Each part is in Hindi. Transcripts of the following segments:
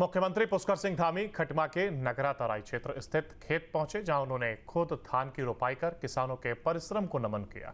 मुख्यमंत्री पुष्कर सिंह धामी खटमा के नगरा तराई क्षेत्र स्थित खेत पहुंचे, जहां उन्होंने खुद धान की रोपाई कर किसानों के परिश्रम को नमन किया।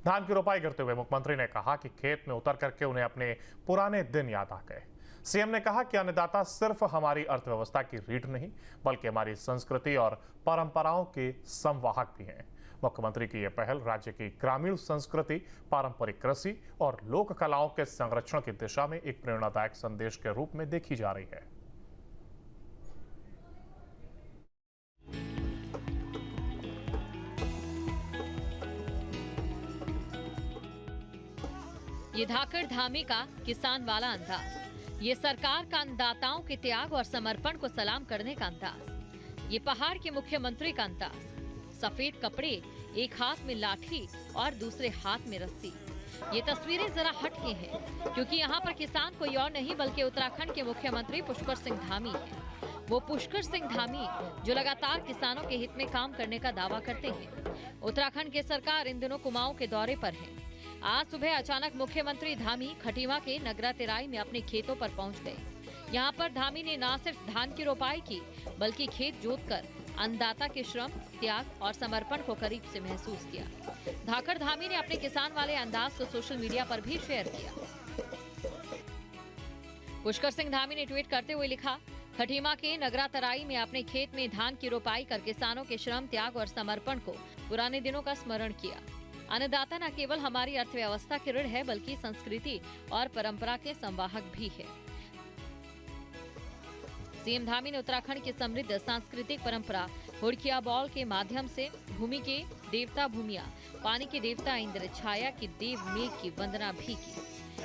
धान की रोपाई करते हुए मुख्यमंत्री ने कहा कि खेत में उतर करके उन्हें अपने पुराने दिन याद आ गए। सीएम ने कहा कि अन्नदाता सिर्फ हमारी अर्थव्यवस्था की रीढ़ नहीं, बल्कि हमारी संस्कृति और परंपराओं के संवाहक भी हैं। मुख्यमंत्री की यह पहल राज्य की ग्रामीण संस्कृति, पारंपरिक कृषि और लोक कलाओं के संरक्षण की दिशा में एक प्रेरणादायक संदेश के रूप में देखी जा रही है। ये धाकड़ धामी का किसान वाला अंदाज, ये सरकार का अन्नदाताओं के त्याग और समर्पण को सलाम करने का अंदाज, ये पहाड़ के मुख्यमंत्री का अंदाज। सफेद कपड़े, एक हाथ में लाठी और दूसरे हाथ में रस्सी। ये तस्वीरें जरा हट के हैं, क्योंकि यहाँ पर किसान कोई और नहीं बल्कि उत्तराखंड के मुख्यमंत्री पुष्कर सिंह धामी हैं। वो पुष्कर सिंह धामी जो लगातार किसानों के हित में काम करने का दावा करते हैं। उत्तराखंड की सरकार इन दिनों कुमाऊं के दौरे पर है। आज सुबह अचानक मुख्यमंत्री धामी खटीमा के नगरा तेराई में अपने खेतों पर पहुंच गए। यहां पर धामी ने न सिर्फ धान की रोपाई की, बल्कि खेत जोतकर अन्नदाता के श्रम, त्याग और समर्पण को करीब से महसूस किया। धाकड़ धामी ने अपने किसान वाले अंदाज को सोशल मीडिया पर भी शेयर किया। पुष्कर सिंह धामी ने ट्वीट करते हुए लिखा, खटीमा के नगरा तराई में अपने खेत में धान की रोपाई कर किसानों के श्रम, त्याग और समर्पण को पुराने दिनों का स्मरण किया। अन्नदाता न केवल हमारी अर्थव्यवस्था की रीढ़ है, बल्कि संस्कृति और परंपरा के संवाहक भी है। सीएम धामी ने उत्तराखंड की समृद्ध सांस्कृतिक परंपरा हुड़किया बॉल के माध्यम से भूमि के देवता भूमिया, पानी के देवता इंद्र, छाया की देव मेघ की वंदना भी की।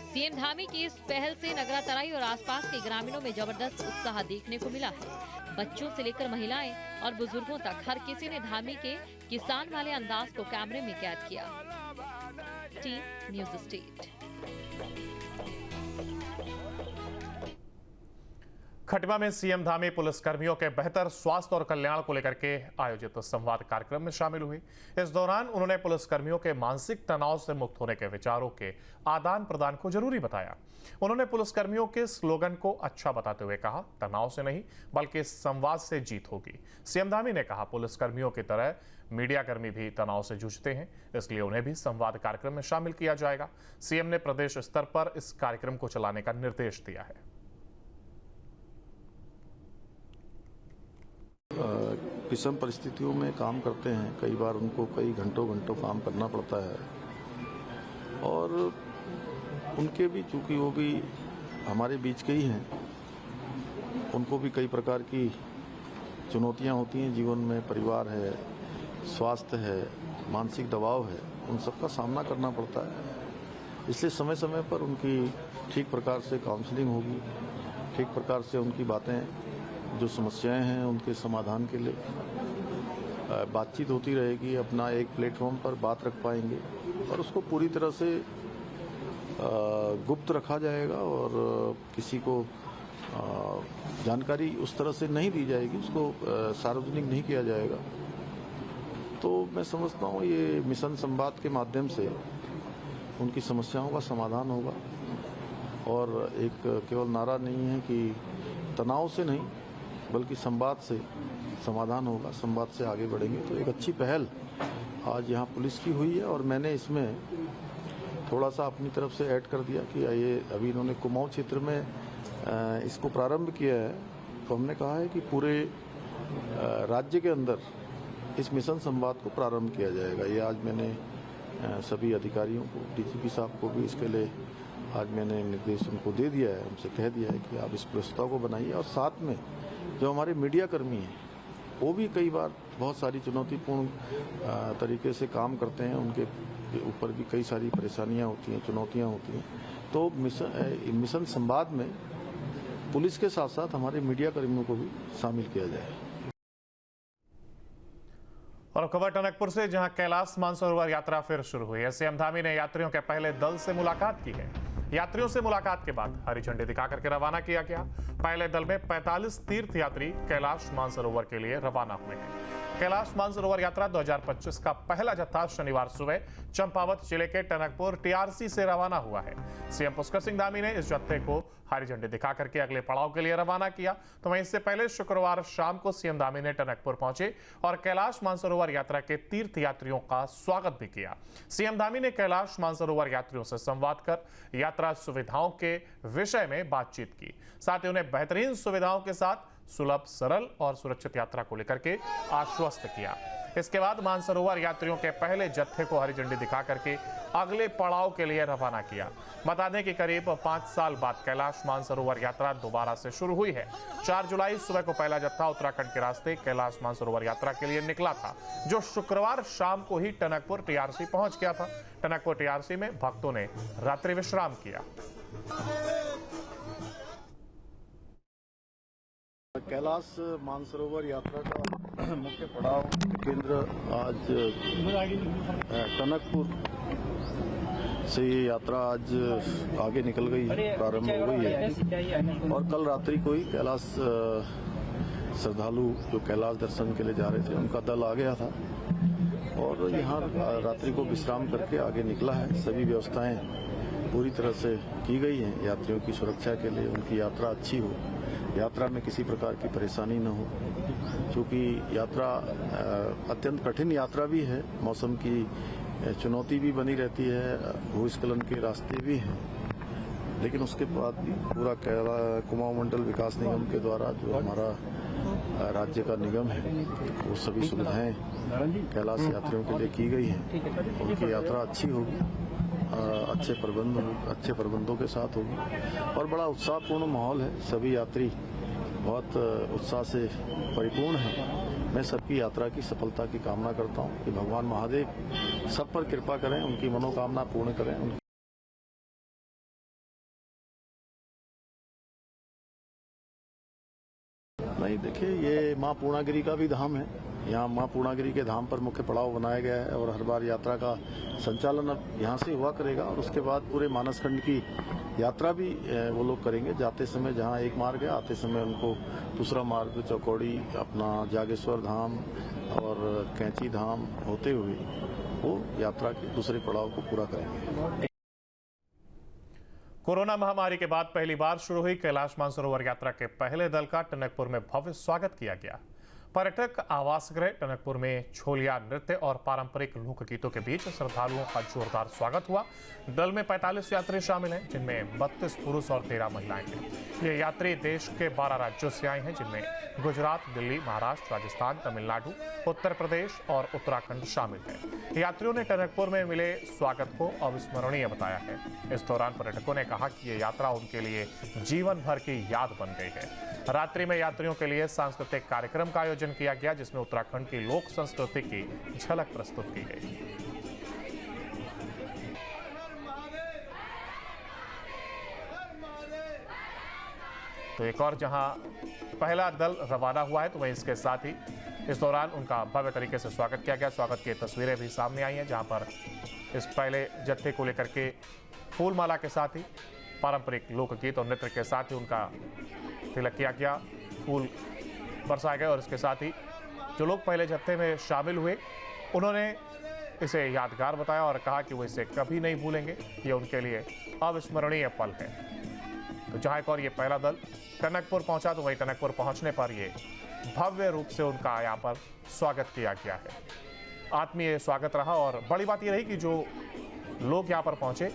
सीएम धामी की इस पहल से नगरा तराई और आसपास के ग्रामीणों में जबरदस्त उत्साह देखने को मिला है। बच्चों से लेकर महिलाएं और बुजुर्गों तक हर किसी ने धामी के किसान वाले अंदाज को कैमरे में कैद किया। Team news state. खटमा में सीएम धामी पुलिसकर्मियों के बेहतर स्वास्थ्य और कल्याण को लेकर के आयोजित संवाद कार्यक्रम में शामिल हुए। इस दौरान उन्होंने पुलिसकर्मियों के मानसिक तनाव से मुक्त होने के विचारों के आदान प्रदान को जरूरी बताया। उन्होंने पुलिसकर्मियों के स्लोगन को अच्छा बताते हुए कहा, तनाव से नहीं बल्कि संवाद से जीत होगी। सीएम धामी ने कहा, पुलिसकर्मियों की तरह मीडियाकर्मी भी तनाव से जूझते हैं, इसलिए उन्हें भी संवाद कार्यक्रम में शामिल किया जाएगा। सीएम ने प्रदेश स्तर पर इस कार्यक्रम को चलाने का निर्देश दिया है। विषम परिस्थितियों में काम करते हैं, कई बार उनको कई घंटों काम करना पड़ता है और उनके भी, चूंकि वो भी हमारे बीच के ही हैं, उनको भी कई प्रकार की चुनौतियां होती हैं जीवन में। परिवार है, स्वास्थ्य है, मानसिक दबाव है, उन सब का सामना करना पड़ता है। इसलिए समय समय पर उनकी ठीक प्रकार से काउंसलिंग होगी, ठीक प्रकार से उनकी बातें, जो समस्याएं हैं उनके समाधान के लिए बातचीत होती रहेगी। अपना एक प्लेटफॉर्म पर बात रख पाएंगे और उसको पूरी तरह से गुप्त रखा जाएगा और किसी को जानकारी उस तरह से नहीं दी जाएगी, उसको सार्वजनिक नहीं किया जाएगा। तो मैं समझता हूँ ये मिशन संवाद के माध्यम से उनकी समस्याओं का समाधान होगा और एक केवल नारा नहीं है कि तनाव से नहीं बल्कि संवाद से समाधान होगा, संवाद से आगे बढ़ेंगे। तो एक अच्छी पहल आज यहाँ पुलिस की हुई है और मैंने इसमें थोड़ा सा अपनी तरफ से ऐड कर दिया कि ये अभी इन्होंने कुमाऊं क्षेत्र में इसको प्रारंभ किया है, तो हमने कहा है कि पूरे राज्य के अंदर इस मिशन संवाद को प्रारंभ किया जाएगा। ये आज मैंने सभी अधिकारियों को, डीजीपी साहब को भी इसके लिए आज मैंने निर्देश उनको दे दिया है, उनसे कह दिया है कि आप इस प्रस्ताव को बनाइए। और साथ में जो हमारे मीडिया कर्मी हैं वो भी कई बार बहुत सारी चुनौतीपूर्ण तरीके से काम करते हैं, उनके ऊपर भी कई सारी परेशानियां होती हैं, चुनौतियां होती हैं। तो मिशन संवाद में पुलिस के साथ साथ हमारे मीडिया कर्मियों को भी शामिल किया जाए। और खबर टनकपुर से, जहां कैलाश मानसरोवर यात्रा फिर शुरू हुई है। सीएम धामी ने यात्रियों के पहले दल से मुलाकात की है। यात्रियों से मुलाकात के बाद हरी झंडी दिखाकर के रवाना किया गया। पहले दल में 45 तीर्थयात्री कैलाश मानसरोवर के लिए रवाना हुए हैं। कैलाश मानसरोवर यात्रा 2025 का पहला जत्था शनिवार सुबह चंपावत जिले के टनकपुर टीआरसी से रवाना हुआ है। सीएम पुष्कर सिंह धामी ने इस जत्थे को हरी झंडी दिखा करके अगले पड़ाव के लिए रवाना किया। तो वहीं इससे पहले शुक्रवार शाम को सीएम धामी ने टनकपुर पहुंचे और कैलाश मानसरोवर यात्रा के तीर्थ यात्रियों का स्वागत भी किया। सीएम धामी ने कैलाश मानसरोवर यात्रियों से संवाद कर यात्रा सुविधाओं के विषय में बातचीत की। साथ ही उन्हें बेहतरीन सुविधाओं के साथ सुलभ, सरल और सुरक्षित यात्रा को लेकर के आश्वस्त किया। इसके बाद मानसरोवर यात्रियों के पहले जत्थे को हरी झंडी दिखा करके अगले पड़ाव के लिए रवाना किया। बता दें कि करीब 5 साल बाद कैलाश मानसरोवर यात्रा दोबारा से शुरू हुई है। 4 जुलाई सुबह को पहला जत्था उत्तराखंड के रास्ते कैलाश मानसरोवर यात्रा के लिए निकला था, जो शुक्रवार शाम को ही टनकपुर टीआरसी पहुंच गया था। टनकपुर टीआरसी में भक्तों ने रात्रि विश्राम किया। कैलाश मानसरोवर यात्रा का मुख्य पड़ाव केंद्र आज टनकपुर से ये यात्रा आज आगे निकल गई है, प्रारंभ हो गई है और कल रात्रि को ही कैलाश श्रद्धालु जो कैलाश दर्शन के लिए जा रहे थे उनका दल आ गया था और यहाँ रात्रि को विश्राम करके आगे निकला है। सभी व्यवस्थाएं पूरी तरह से की गई हैं यात्रियों की सुरक्षा के लिए, उनकी यात्रा अच्छी हो, यात्रा में किसी प्रकार की परेशानी न हो। क्योंकि यात्रा अत्यंत कठिन यात्रा भी है, मौसम की चुनौती भी बनी रहती है, भूस्खलन के रास्ते भी हैं, लेकिन उसके बाद भी पूरा कुमाऊं मंडल विकास निगम के द्वारा जो हमारा राज्य का निगम है वो सभी सुविधाएं कैलाश यात्रियों के लिए की गई हैं। उनकी यात्रा अच्छी होगी, अच्छे प्रबंधों के साथ होगी और बड़ा उत्साहपूर्ण माहौल है। सभी यात्री बहुत उत्साह से परिपूर्ण हैं। मैं सबकी यात्रा की सफलता की कामना करता हूं कि भगवान महादेव सब पर कृपा करें, उनकी मनोकामना पूर्ण करें। नहीं, देखिए, ये माँ पूर्णागिरी का भी धाम है। यहाँ माँ पूर्णागिरी के धाम पर मुख्य पड़ाव बनाया गया है और हर बार यात्रा का संचालन अब यहाँ से हुआ करेगा और उसके बाद पूरे मानसखंड की यात्रा भी वो लोग करेंगे। जाते समय जहाँ एक मार्ग है, आते समय उनको दूसरा मार्ग चौकौड़ी, अपना जागेश्वर धाम और कैंची धाम होते हुए वो यात्रा के दूसरे पड़ाव को पूरा करेंगे। कोरोना महामारी के बाद पहली बार शुरू हुई कैलाश मानसरोवर यात्रा के पहले दल का टनकपुर में भव्य स्वागत किया गया। पर्यटक आवास गृह टनकपुर में छोलिया नृत्य और पारंपरिक लोकगीतों के बीच श्रद्धालुओं का जोरदार स्वागत हुआ। दल में 45 यात्री शामिल हैं, जिनमें 32 पुरुष और 13 महिलाएं हैं। ये यात्री देश के 12 राज्यों से आए हैं, जिनमें गुजरात, दिल्ली, महाराष्ट्र, राजस्थान, तमिलनाडु, उत्तर प्रदेश और उत्तराखंड शामिल है। यात्रियों ने टनकपुर में मिले स्वागत को अविस्मरणीय बताया है। इस दौरान पर्यटकों ने कहा कि ये यात्रा उनके लिए जीवन भर की याद बन गई है। रात्रि में यात्रियों के लिए सांस्कृतिक कार्यक्रम का आयोजन किया गया, जिसमें उत्तराखंड की लोक संस्कृति की झलक प्रस्तुत की गई। तो एक और जहां पहला दल रवाना हुआ है, तो वहीं इसके साथ ही इस दौरान उनका भव्य तरीके से स्वागत किया गया। स्वागत की तस्वीरें भी सामने आई हैं, जहां पर इस पहले जत्थे को लेकर के फूलमाला के साथ ही पारंपरिक लोकगीत और नृत्य के साथ ही उनका तिलक किया गया, फूल बरसाए गए और इसके साथ ही जो लोग पहले जत्थे में शामिल हुए उन्होंने इसे यादगार बताया और कहा कि वो इसे कभी नहीं भूलेंगे, ये उनके लिए अविस्मरणीय पल है। तो जहाँ एक और ये पहला दल टनकपुर पहुंचा, तो वही टनकपुर पहुंचने पर ये भव्य रूप से उनका यहाँ पर स्वागत किया गया है। आत्मीय स्वागत रहा और बड़ी बात ये रही कि जो लोग यहाँ पर पहुंचे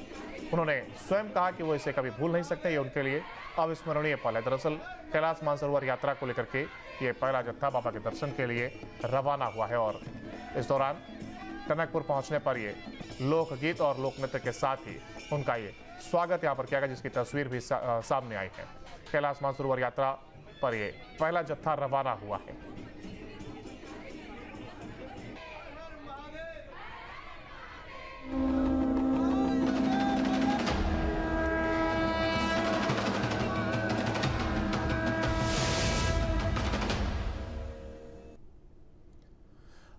उन्होंने स्वयं कहा कि वो इसे कभी भूल नहीं सकते, ये उनके लिए अविस्मरणीय पल है। दरअसल कैलाश मानसरोवर यात्रा को लेकर के ये पहला जत्था बाबा के दर्शन के लिए रवाना हुआ है और इस दौरान टनकपुर पहुंचने पर ये लोकगीत और लोक नृत्य के साथ ही उनका ये स्वागत यहाँ पर किया गया, जिसकी तस्वीर भी सामने आई है। कैलाश मानसरोवर यात्रा पर ये पहला जत्था रवाना हुआ है।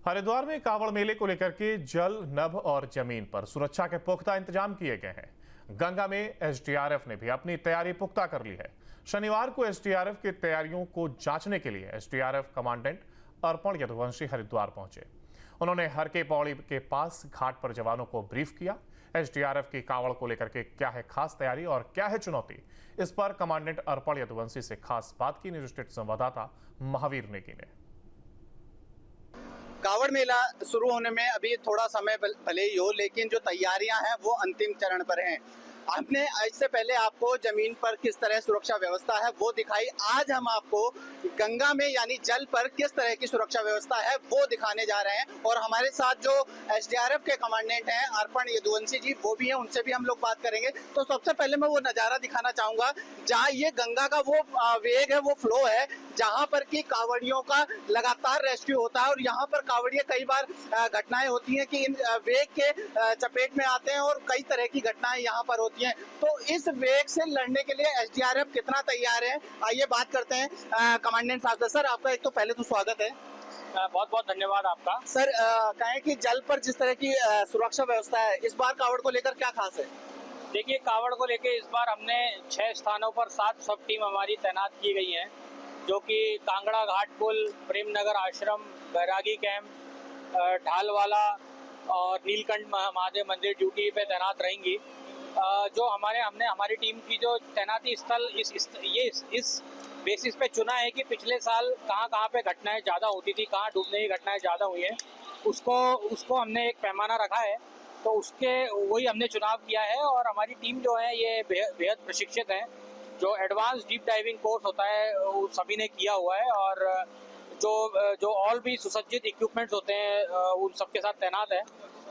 हरिद्वार में कांवड़ मेले को लेकर के जल, नभ और जमीन पर सुरक्षा के पुख्ता इंतजाम किए गए हैं। गंगा में एसडीआरएफ ने भी अपनी तैयारी पुख्ता कर ली है। शनिवार को एसडीआरएफ की तैयारियों को जांचने के लिए एसडीआरएफ कमांडेंट अर्पण यदुवंशी हरिद्वार पहुंचे। उन्होंने हर के पौड़ी के पास घाट पर जवानों को ब्रीफ किया। एसडीआरएफ की कावड़ को लेकर के क्या है खास तैयारी और क्या है चुनौती, इस पर कमांडेंट अर्पण यदुवंशी से खास बात की न्यूज स्टेट संवाददाता महावीर नेगी ने। कावड़ मेला शुरू होने में अभी थोड़ा समय भले ही हो, लेकिन जो तैयारियां हैं वो अंतिम चरण पर हैं। हमने इससे पहले आपको जमीन पर किस तरह सुरक्षा व्यवस्था है वो दिखाई। आज हम आपको गंगा में यानी जल पर किस तरह की सुरक्षा व्यवस्था है वो दिखाने जा रहे हैं। और हमारे साथ जो एसडीआरएफ के कमांडेंट हैं अर्पण यदुवंशी जी, वो भी हैं, उनसे भी हम लोग बात करेंगे। तो सबसे पहले मैं वो नज़ारा दिखाना चाहूँगा जहाँ ये गंगा का वो वेग है, वो फ्लो है, जहाँ पर कि कांवड़ियों का लगातार रेस्क्यू होता है। और यहाँ पर कांवड़िए कई बार घटनाएं होती हैं कि इन वेग के चपेट में आते हैं और कई तरह की घटनाएं यहाँ पर होती हैं। तो इस वेग से लड़ने के लिए एसडीआरएफ कितना तैयार है, आइए बात करते हैं कमांडेंट साहब से। सर, आपका एक तो पहले तो स्वागत है। बहुत बहुत धन्यवाद आपका। सर, कहें कि जल पर जिस तरह की सुरक्षा व्यवस्था है, इस बार कावड़ को लेकर क्या खास है? देखिए, कावड़ को लेकर इस बार हमने 6 स्थानों पर 7 सब टीम हमारी तैनात की गई हैं, जो कि कांगड़ा घाट पुल, प्रेमनगर आश्रम, बैरागी कैंप, ढालवाला और नीलकंठ महादेव मंदिर ड्यूटी पे तैनात रहेंगी। जो हमने हमारी टीम की जो तैनाती स्थल इस बेसिस पे चुना है कि पिछले साल कहाँ पे घटनाएं ज़्यादा होती थी, कहाँ डूबने की घटनाएं ज़्यादा हुई हैं, उसको हमने एक पैमाना रखा है। तो उसके वही हमने चुनाव किया है। और हमारी टीम जो है ये बेहद प्रशिक्षित हैं। जो एडवांस डीप डाइविंग कोर्स होता है वो सभी ने किया हुआ है। और जो और भी सुसज्जित इक्विपमेंट्स होते हैं उन सबके साथ तैनात है।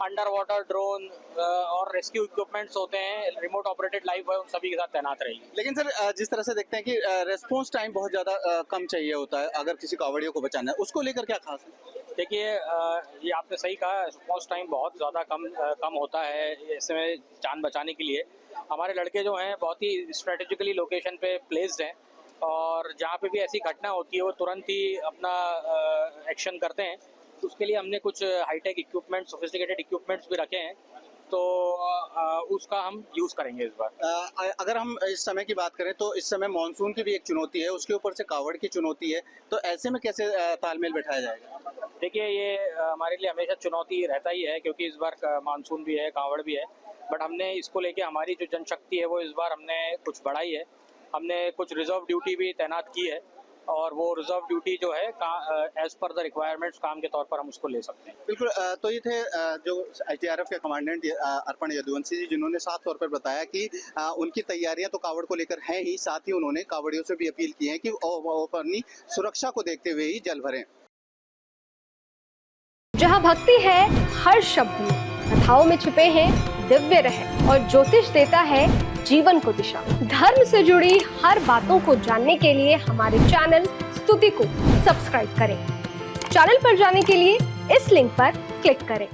अंडर वाटर ड्रोन और रेस्क्यू इक्विपमेंट्स होते हैं, रिमोट ऑपरेटेड लाइव है, उन सभी के साथ तैनात रहेगी। लेकिन सर, जिस तरह से देखते हैं कि रेस्पॉन्स टाइम बहुत ज़्यादा कम चाहिए होता है अगर किसी कावड़ियों को बचाना है, उसको लेकर क्या खास है? देखिए, ये आपने सही कहा, रिस्पॉन्स टाइम बहुत ज़्यादा कम होता है ऐसे में जान बचाने के लिए। हमारे लड़के जो हैं बहुत ही स्ट्रेटेजिकली लोकेशन पे प्लेस्ड हैं और जहाँ पे भी ऐसी घटना होती है वो तुरंत ही अपना एक्शन करते हैं। तो उसके लिए हमने कुछ हाईटेक इक्विपमेंट, सोफिस्टिकेटेड इक्विपमेंट्स भी रखे हैं, तो उसका हम यूज़ करेंगे इस बार। अगर हम इस समय की बात करें तो इस समय मानसून की भी एक चुनौती है, उसके ऊपर से कावड़ की चुनौती है, तो ऐसे में कैसे तालमेल बैठाया जाएगा? देखिए, ये हमारे लिए हमेशा चुनौती रहता ही है, क्योंकि इस बार मानसून भी है, कावड़ भी है। बट हमने इसको लेके हमारी जो जनशक्ति है वो इस बार हमने कुछ बढ़ाई है। हमने कुछ रिजर्व ड्यूटी भी तैनात की है और वो रिजर्व ड्यूटी जो है एज पर द रिक्वायरमेंट्स काम के तौर पर हम उसको ले सकते हैं। बिल्कुल। तो ये थे जो एसडीआरएफ के कमांडेंट अर्पण यदुवंशी जी, जिन्होंने साफ तौर पर बताया कि उनकी तैयारियां तो कावड़ को लेकर हैं ही, साथ ही उन्होंने कावड़ियों से भी अपील की है कि वो अपनी सुरक्षा को देखते हुए ही जल भरें। जहाँ भक्ति है हर शब्द में, कथाओं में छिपे हैं दिव्य रहस्य और ज्योतिष देता है जीवन को दिशा। धर्म से जुड़ी हर बातों को जानने के लिए हमारे चैनल स्तुति को सब्सक्राइब करें। चैनल पर जाने के लिए इस लिंक पर क्लिक करें।